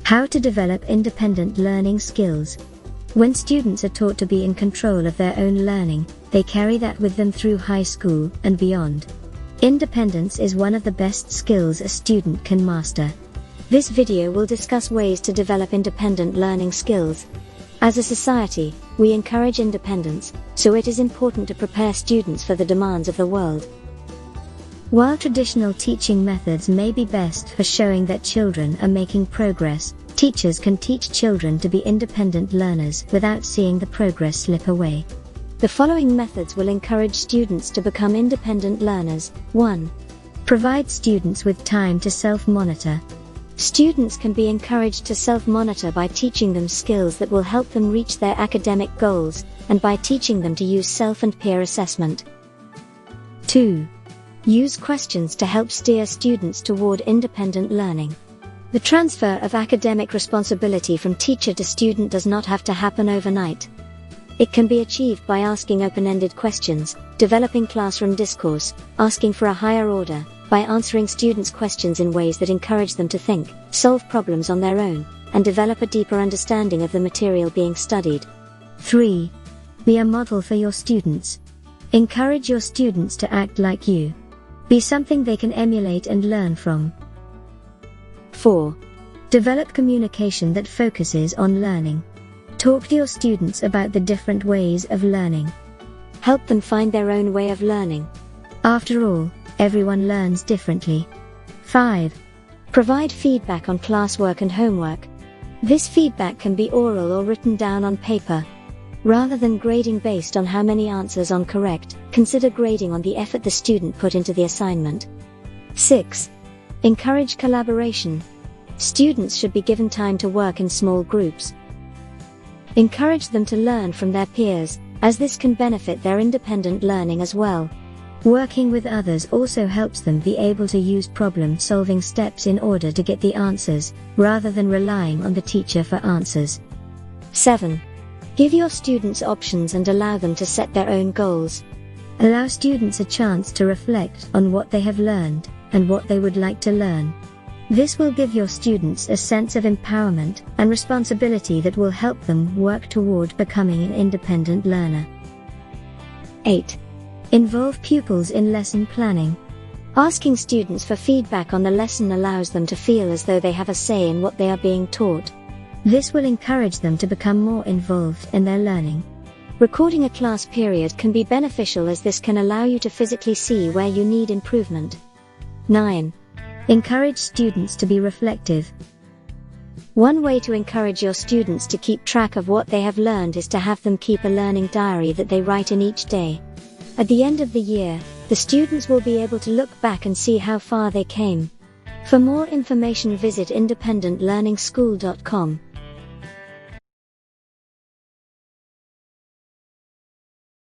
How to develop independent learning skills. When students are taught to be in control of their own learning, they carry that with them through high school and beyond. Independence is one of the best skills a student can master. This video will discuss ways to develop independent learning skills. As a society, we encourage independence, so it is important to prepare students for the demands of the world. While traditional teaching methods may be best for showing that children are making progress, teachers can teach children to be independent learners without seeing the progress slip away. The following methods will encourage students to become independent learners. 1. Provide students with time to self-monitor. Students can be encouraged to self-monitor by teaching them skills that will help them reach their academic goals, and by teaching them to use self and peer assessment. 2. Use questions to help steer students toward independent learning. The transfer of academic responsibility from teacher to student does not have to happen overnight. It can be achieved by asking open-ended questions, developing classroom discourse, asking for a higher order, by answering students' questions in ways that encourage them to think, solve problems on their own, and develop a deeper understanding of the material being studied. 3. Be a model for your students. Encourage your students to act like you. Be something they can emulate and learn from. 4. Develop communication that focuses on learning. Talk to your students about the different ways of learning. Help them find their own way of learning. After all, everyone learns differently. 5. Provide feedback on classwork and homework. This feedback can be oral or written down on paper. Rather than grading based on how many answers are correct, consider grading on the effort the student put into the assignment. 6. Encourage collaboration. Students should be given time to work in small groups. Encourage them to learn from their peers, as this can benefit their independent learning as well. Working with others also helps them be able to use problem-solving steps in order to get the answers, rather than relying on the teacher for answers. 7. Give your students options and allow them to set their own goals. Allow students a chance to reflect on what they have learned, and what they would like to learn. This will give your students a sense of empowerment and responsibility that will help them work toward becoming an independent learner. 8. Involve pupils in lesson planning. Asking students for feedback on the lesson allows them to feel as though they have a say in what they are being taught. This will encourage them to become more involved in their learning. Recording a class period can be beneficial, as this can allow you to physically see where you need improvement. 9. Encourage students to be reflective. One way to encourage your students to keep track of what they have learned is to have them keep a learning diary that they write in each day. At the end of the year, the students will be able to look back and see how far they came. For more information, visit independentlearningschool.com.